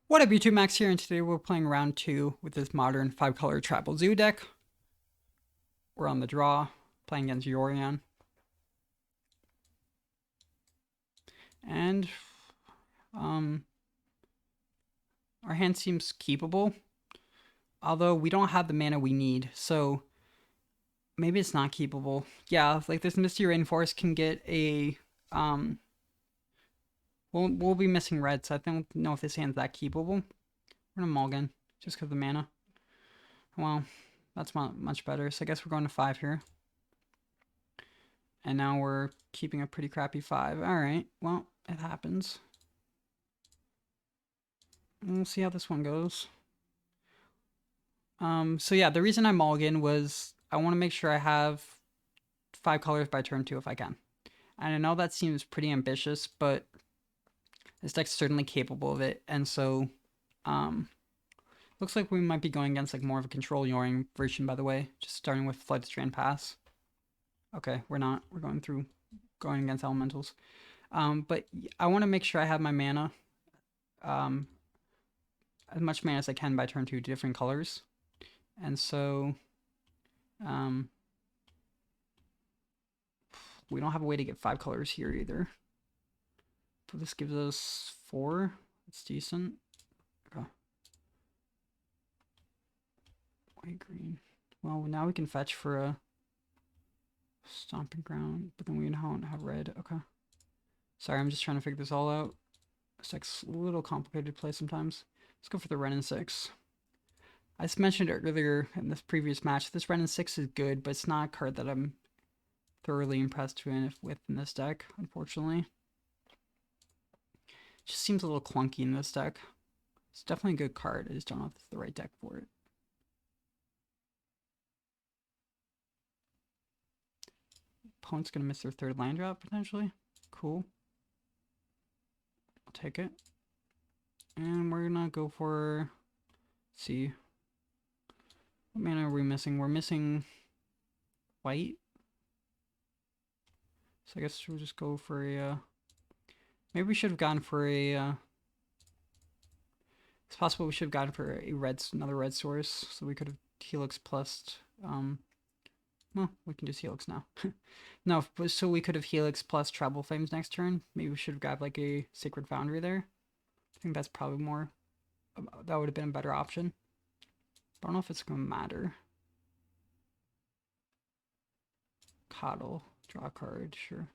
What up, YouTube? Max here, and today we're playing round 2 with this modern 5-color Tribal Zoo deck. We're on the draw, playing against Yorion. And, our hand seems keepable, although we don't have the mana we need, so maybe it's not keepable. Yeah, like this Misty Rainforest can get a, we'll be missing red, so I don't know if this hand's that keepable. We're gonna mulligan, just because of the mana. Well, that's much better, so I guess we're going to 5 here. And now we're keeping a pretty crappy 5. Alright, well, it happens. We'll see how this one goes. So yeah, the reason I mulligan was I want to make sure I have 5 colors by turn 2 if I can. And I know that seems pretty ambitious, but this deck's certainly capable of it. And so, looks like we might be going against like more of a control Yorion version, by the way. Just starting with Flood Strand Pass. Okay, we're not. We're going against elementals. But I want to make sure I have my mana, as much mana as I can by turn 2 to different colors. And so, we don't have a way to get 5 colors here either. But this gives us 4. That's decent. Okay. White, green. Well, now we can fetch for a Stomping Ground, but then we don't have red. Okay. Sorry, I'm just trying to figure this all out. This deck's a little complicated to play sometimes. Let's go for the Wrenn and Six. I just mentioned earlier in this previous match, this Wrenn and Six is good, but it's not a card that I'm thoroughly impressed with in this deck, unfortunately. It just seems a little clunky in this deck. It's definitely a good card, I just don't know if it's the right deck for it. Opponent's gonna miss their 3rd land drop, potentially. Cool. I'll take it. And we're gonna go for, let's see. What mana are we missing? We're missing white. So I guess we'll just go for a, maybe we should have gone for a, it's possible we should have gone for a another red source, so we could have Helix plus, well, we can just Helix now. No, so we could have Helix plus Treble Flames next turn. Maybe we should have grabbed like a Sacred Foundry there. I think that's probably more, that would have been a better option. I don't know if it's going to matter. Coddle, draw a card, sure.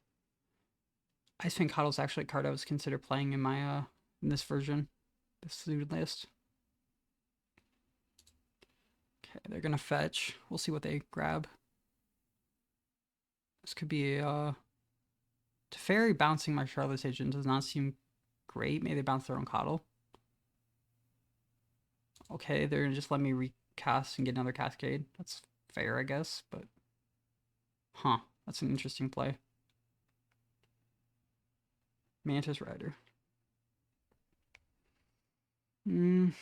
I think Coddle's actually a card I was consider playing in my, in this version, this suited list. Okay, they're going to fetch. We'll see what they grab. This could be a, Teferi bouncing my Shardless Agent does not seem great. Maybe they bounce their own Coddle. Okay, they're gonna just let me recast and get another Cascade. That's fair, I guess, but... Huh, that's an interesting play. Mantis Rider. I don't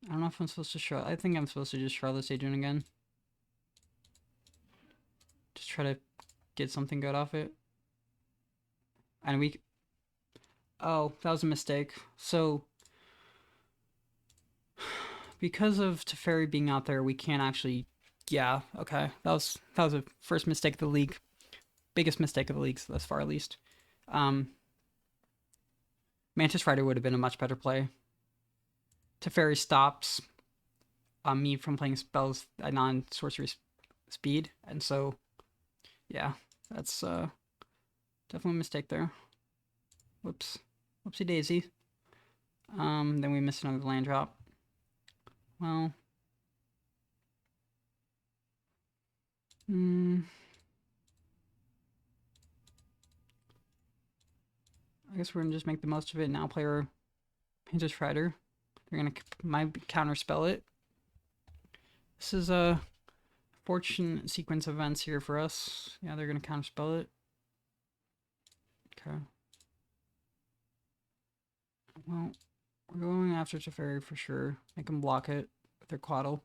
know if I'm supposed to I think I'm supposed to just Shardless Agent again. Just try to get something good off it. And we... Oh, that was a mistake. So, because of Teferi being out there, we can't actually... Yeah, okay. That was a first mistake of the league. Biggest mistake of the league thus far, at least. Mantis Rider would have been a much better play. Teferi stops me from playing spells at non-sorcery speed, and so, yeah, that's definitely a mistake there. Whoops. Whoopsie daisy. Then we missed another land drop. Well. I guess we're gonna just make the most of it now. Play our Mantis Rider. They're gonna counter spell it. This is a fortunate sequence of events here for us. Yeah, they're gonna counter spell it. Okay. Well, we're going after Teferi for sure. Make them block it with their Quaddle.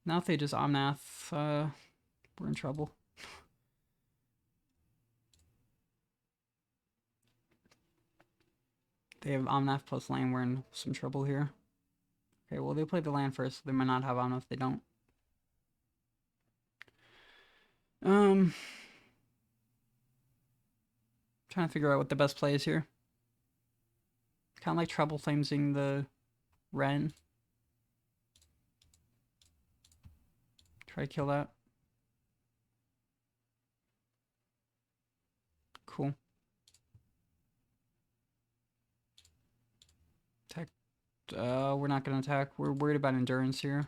Now if they just Omnath, we're in trouble. They have Omnath plus land. We're in some trouble here. Okay, well, they played the land first, so they might not have Omnath if they don't. Trying to figure out what the best play is here. Kind of like Trouble Flamesing the Wrenn. Try to kill that. Cool. Attack. We're not going to attack. We're worried about endurance here.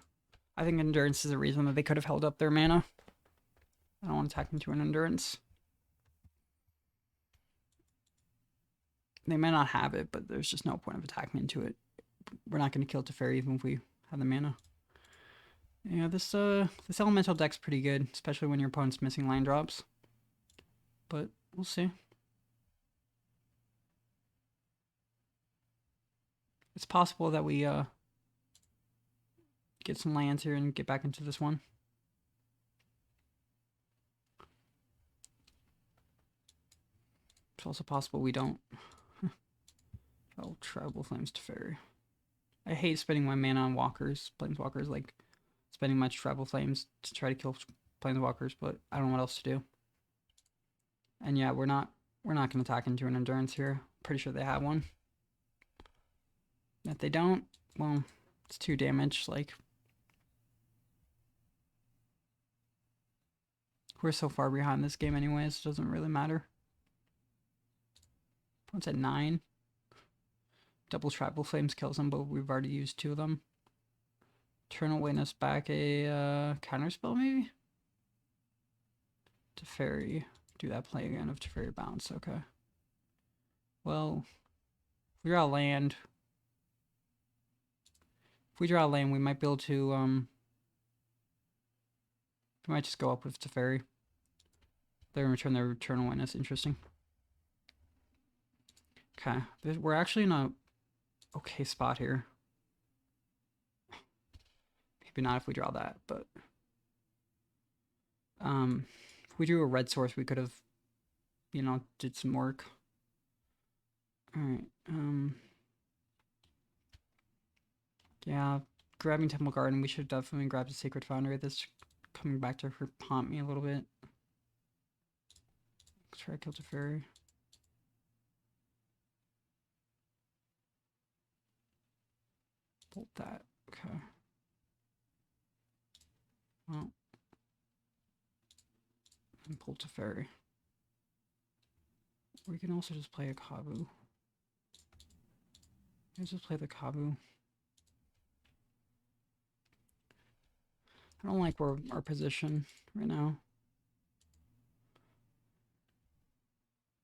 I think endurance is the reason that they could have held up their mana. I don't want to attack into an endurance. They may not have it, but there's just no point of attacking into it. We're not going to kill Teferi even if we have the mana. Yeah, this elemental deck's pretty good, especially when your opponent's missing line drops. But we'll see. It's possible that we get some lands here and get back into this one. It's also possible we don't. Oh, Tribal Flames Teferi. I hate spending my mana on walkers, planeswalkers, like spending much Tribal Flames to try to kill planeswalkers, but I don't know what else to do. And yeah, we're not gonna attack into an endurance here. Pretty sure they have one. If they don't, well, it's 2 damage, like we're so far behind this game anyways, it doesn't really matter. One's at 9. Double Tribal Flames kills them, but we've already used 2 of them. Eternal Witness back a counterspell, maybe? Teferi. Do that play again of Teferi Bounce, okay. Well, if we draw land... If we draw land, we might be able to, we might just go up with Teferi. They're gonna return their Eternal Witness, interesting. Okay, we're actually in a okay spot here. Maybe not if we draw that, but if we drew a red source, we could have, you know, did some work. All right. Yeah, grabbing Temple Garden. We should definitely grab the Sacred Foundry. This coming back to haunt me a little bit. Let's try to kill Teferi. Bolt that. Okay. Well. And pull Teferi. We can also just play a Kavu. Let's just play the Kavu. I don't like our position right now.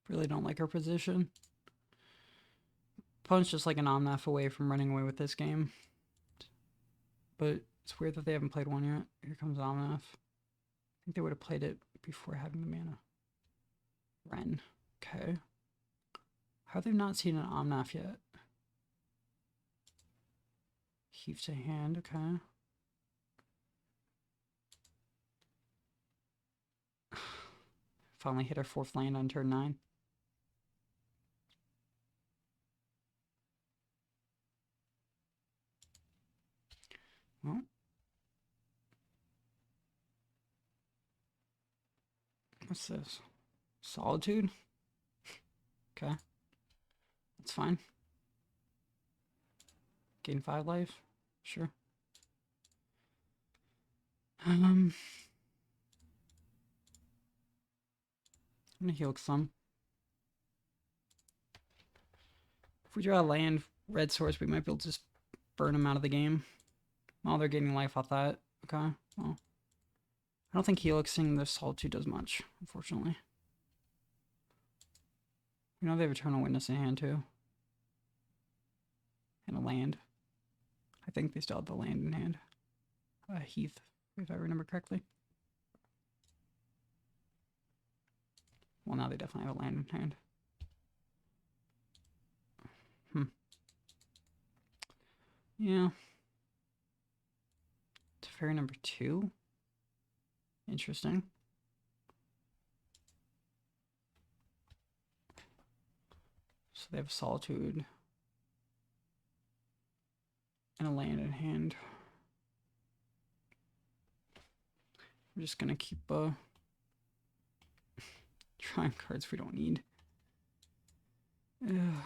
Really don't like our position. Opponent's just like an Omnath away from running away with this game. But it's weird that they haven't played one yet. Here comes Omnath. I think they would have played it before having the mana. Wrenn. Okay. How have they not seen an Omnath yet? Heave to hand, okay. Finally hit our 4th land on turn 9. Well. What's this? Solitude? Okay. That's fine. Gain 5 life? Sure. I'm gonna heal some. If we draw a land, red source, we might be able to just burn them out of the game. Oh, they're getting life off that. Okay, well. I don't think Helixing the Solitude does much, unfortunately. You know they have Eternal Witness in hand, too. And a land. I think they still have the land in hand. Heath, if I remember correctly. Well, now they definitely have a land in hand. Yeah. Teferi number 2. Interesting. So they have Solitude. and a land in hand. We're just gonna keep trying cards we don't need. Ugh.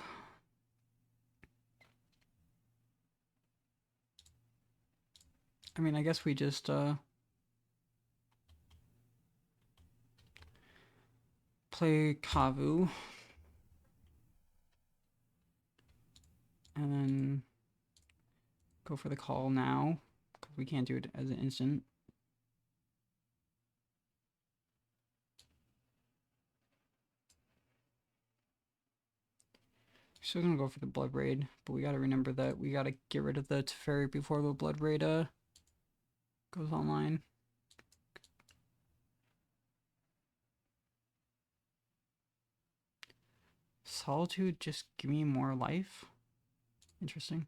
I mean, I guess we just play Kavu and then go for the call now because we can't do it as an instant. Still gonna go for the Bloodbraid, but we gotta remember that we gotta get rid of the Teferi before the Bloodbraid goes online. Solitude, just give me more life. Interesting.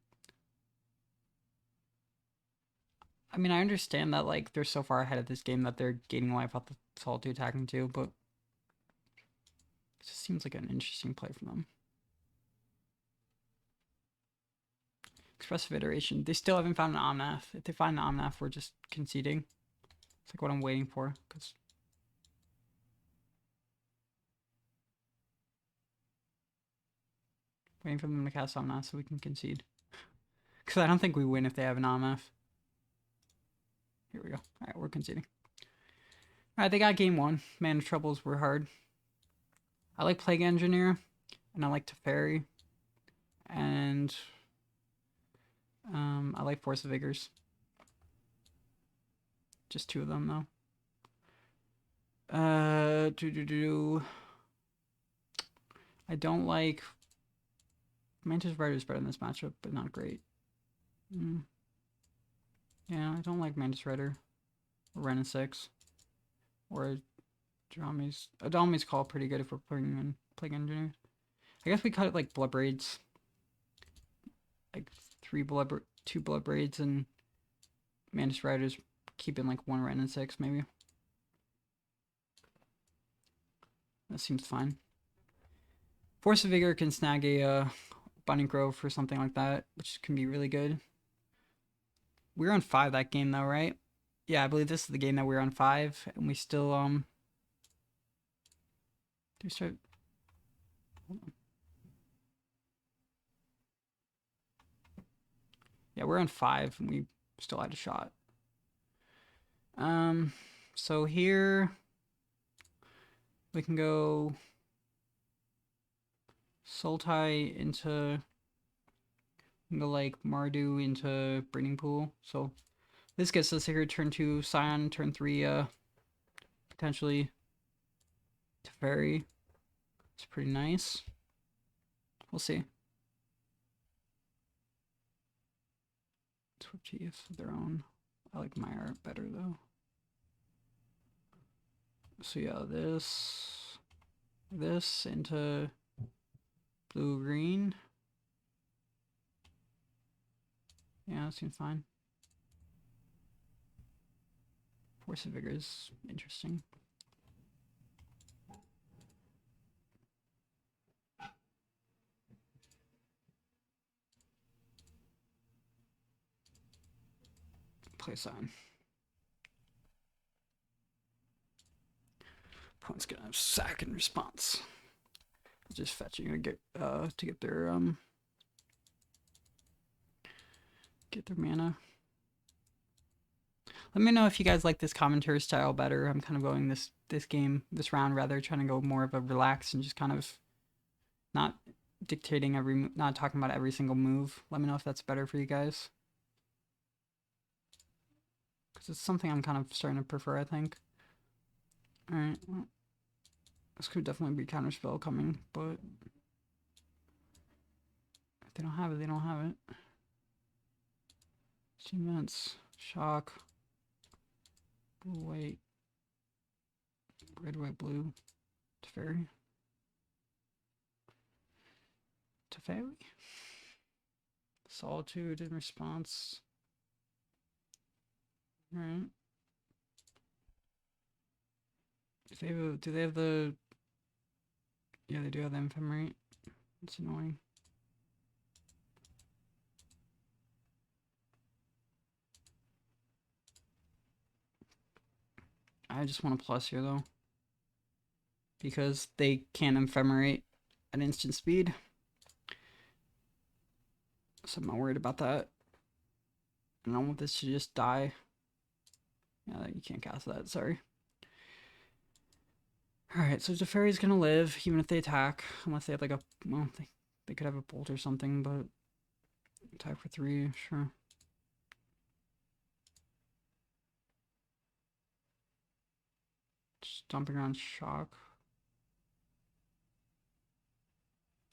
I mean, I understand that like they're so far ahead of this game that they're gaining life off the Solitude attacking too, but it just seems like an interesting play from them. Expressive Iteration. They still haven't found an Omnath. If they find an Omnath, we're just conceding. It's like what I'm waiting for, because waiting for them to cast Omnath so we can concede. Because I don't think we win if they have an Omnath. Here we go. Alright, we're conceding. Alright, they got game one. Mana troubles were hard. I like Plague Engineer, and I like Teferi, and I like Force of Vigors. Just two of them though. I don't like Mantis Rider is better in this matchup, but not great. Yeah, I don't like Mantis Rider or Wrenn and Six or Adommi's Call pretty good if we're putting in Plague Engineers. I guess we cut it like Bloodbraids, like two Bloodbraids and Mantis Riders, keeping like one Wrenn and Six maybe. That seems fine. Force of Vigor can snag a Binding Grove or something like that, which can be really good. We were on 5 that game though, right? Yeah, I believe this is the game that we were on 5, and we still do we start? Hold on. Yeah, we're on 5 and we still had a shot. So here we can go Sultai into like Mardu into Breeding Pool. So this gets us here turn 2 Scion, turn 3 potentially Teferi. It's pretty nice. We'll see. Windswept Heath of their own. I like my art better though. So yeah, this into blue-green. Yeah, that seems fine. Force of Vigor is interesting. Play Scion. Opponent's gonna have sack in response. Just fetching to get their mana. Let me know if you guys like this commentary style better. I'm kind of going this round rather, trying to go more of a relax and just kind of not dictating not talking about every single move. Let me know if that's better for you guys, because it's something I'm kind of starting to prefer, I think. All right, well, this could definitely be counterspell coming, but if they don't have it, they don't have it. Achievements, shock, blue, white, red, white, blue, Teferi. Solitude in response. All right. Do they have the? Yeah, they do have the ephemerate. It's annoying. I just want a plus here though, because they can ephemerate at instant speed. So I'm not worried about that. And I don't want this to just die. Yeah, you can't cast that, sorry. Alright, so Teferi's gonna live, even if they attack. Unless they have like a, well, they could have a bolt or something, but attack for 3, sure. Stomping Ground shock.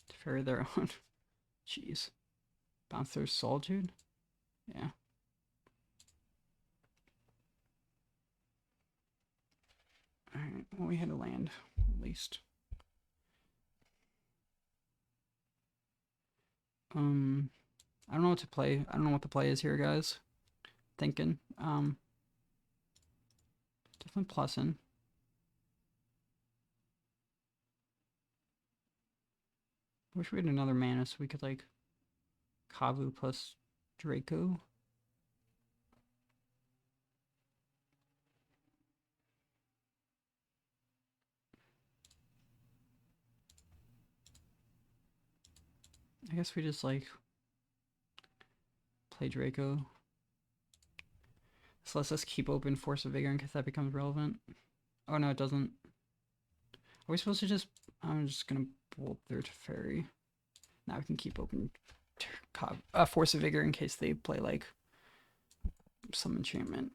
Teferi their own. Jeez. Bounce their Solitude? Yeah. Alright, well, we had to land, at least. I don't know what to play. I don't know what the play is here, guys. Thinking. Definitely plussing. Wish we had another mana so we could, like, Kavu plus Draco. I guess we just, like, play Draco. This lets us keep open Force of Vigor in case that becomes relevant. Oh, no, it doesn't. Are we supposed to just... I'm just gonna bolt their Teferi. Now we can keep open Force of Vigor in case they play, like, some enchantment.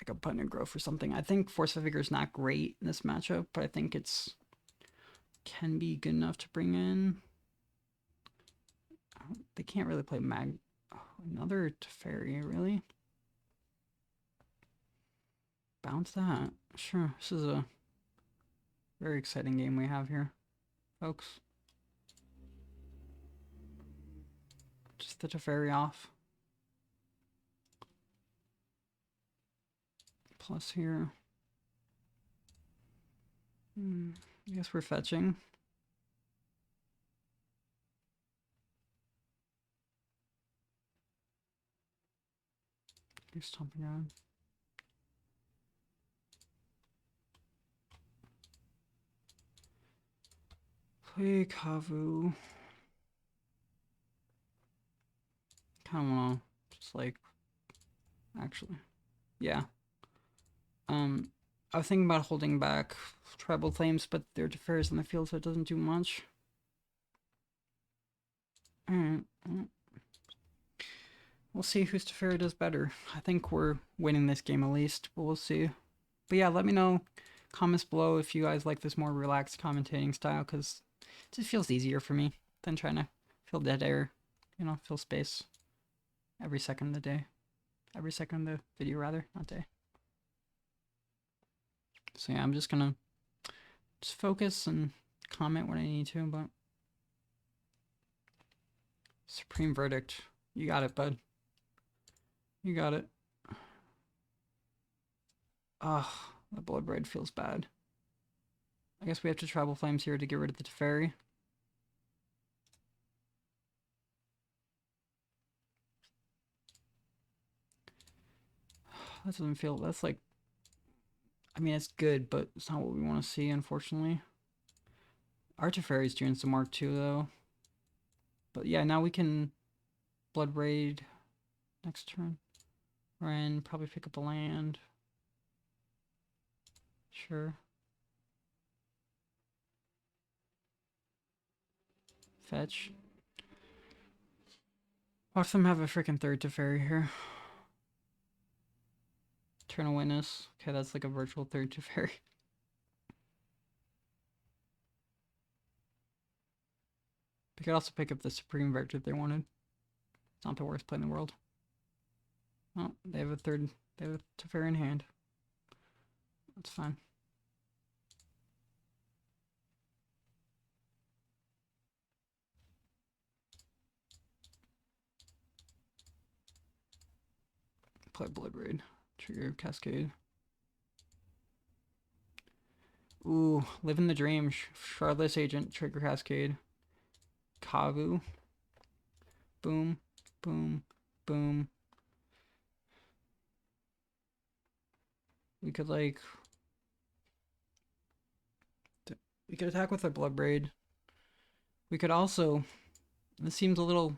Like a Abundant Growth or something. I think Force of Vigor is not great in this matchup, but I think it's... can be good enough to bring in. They can't really play oh, another Teferi, really? Bounce that. Sure, this is a very exciting game we have here, folks. Just the Teferi off. Plus here. I guess we're fetching. Here's Stomping Ground. Play Kavu. Kind of want to just like, actually, yeah. I was thinking about holding back Tribal Flames, but they're Teferi's in the field, so it doesn't do much. Alright. We'll see whose Teferi does better. I think we're winning this game at least, but we'll see. But yeah, let me know, comments below, if you guys like this more relaxed commentating style, because it just feels easier for me than trying to fill dead air, you know, fill space every second of the day. Every second of the video, rather, not day. So yeah, I'm just gonna just focus and comment when I need to, but Supreme Verdict. You got it, bud. You got it. Ugh, the Bloodbraid feels bad. I guess we have to Tribal Flames here to get rid of the Teferi. That doesn't feel... that's like... I mean, it's good, but it's not what we want to see, unfortunately. Our Teferi's doing some work too, though. But yeah, now we can Bloodbraid next turn. Wrenn, probably pick up a land. Sure. Fetch. Watch them have a freaking third Teferi here. Eternal Witness. Okay, that's like a virtual third Teferi. They could also pick up the Supreme Vector if they wanted. It's not the worst play in the world. Oh, they have a third. They have a Teferi in hand. That's fine. Play Bloodbraid. Trigger Cascade. Ooh, Living the Dream. Shardless Agent. Trigger Cascade. Kavu. Boom. Boom. Boom. We could like We could attack with a Bloodbraid. We could also... This seems a little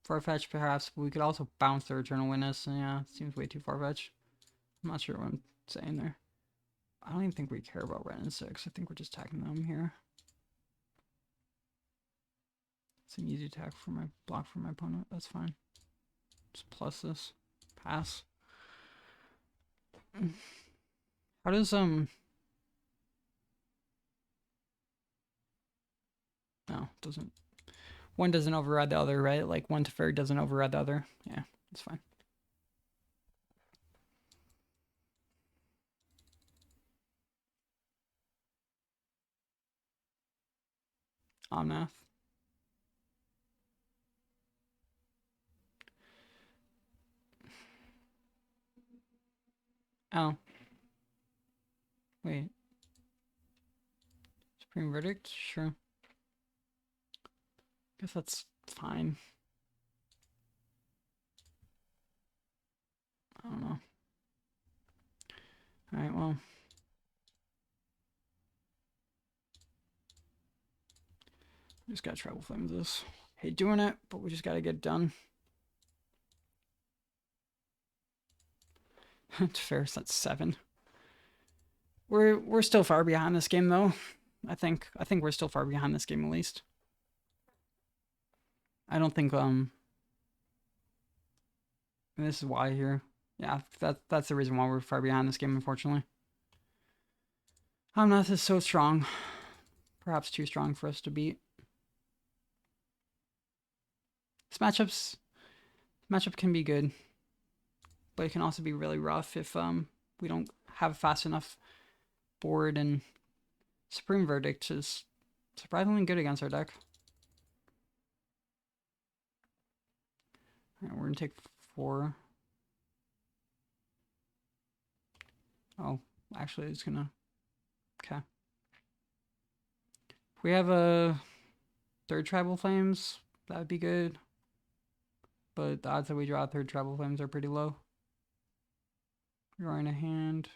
far-fetched, perhaps, but we could also bounce their Eternal Witness. Yeah, it seems way too far-fetched. I'm not sure what I'm saying there. I don't even think we care about Wrenn and Six. I think we're just attacking them here. It's an easy attack for my block for my opponent. That's fine. Just plus this. Pass. How does No, it doesn't. One doesn't override the other, right? Like one Teferi doesn't override the other. Yeah, that's fine. Omnath. Oh. Wait. Supreme Verdict? Sure. Guess that's fine. I don't know. Alright, well. Just gotta Tribal Flame this. Hate doing it, but we just gotta get it done. Ferrous, that's 7. We're still far behind this game though. I think we're still far behind this game at least. I don't think this is why here. Yeah, that's the reason why we're far behind this game, unfortunately. Omnath is so strong. Perhaps too strong for us to beat. This matchup can be good, but it can also be really rough if we don't have a fast enough board, and Supreme Verdict is surprisingly good against our deck. Alright, we're gonna take 4. Oh, actually it's gonna... Okay. If we have a 3rd Tribal Flames, that would be good. But the odds that we draw a 3rd Tribal Flames are pretty low. Drawing a hand.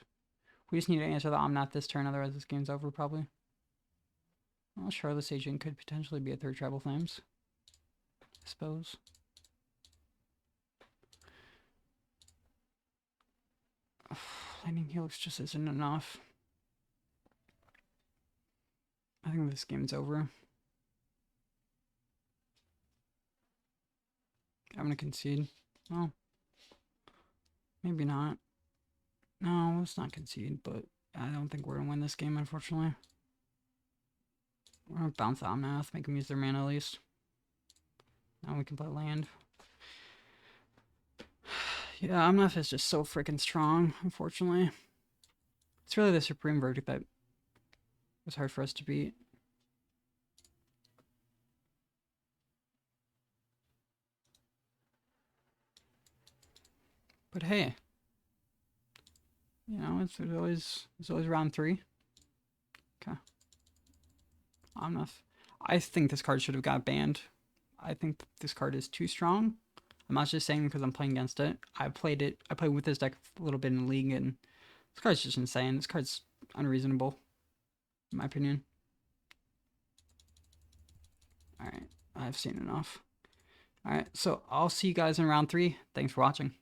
We just need to answer the Omnath this turn, otherwise this game's over probably. Well, Shardless Agent could potentially be a 3rd Tribal Flames, I suppose. Lightning Helix just isn't enough. I think this game's over. I'm gonna concede. Well, maybe not. No, let's not concede, but I don't think we're gonna win this game, unfortunately. We're gonna bounce Omnath, make them use their mana at least. Now we can play land. Yeah, Omnath is just so freaking strong, unfortunately. It's really the Supreme Verdict that was hard for us to beat. But hey, you know, it's always round 3. Okay. Omnath. I think this card should have got banned. I think this card is too strong. I'm not just saying because I'm playing against it. I played with this deck a little bit in the league, and this card's just insane. This card's unreasonable, in my opinion. Alright, I've seen enough. Alright, so I'll see you guys in round 3. Thanks for watching.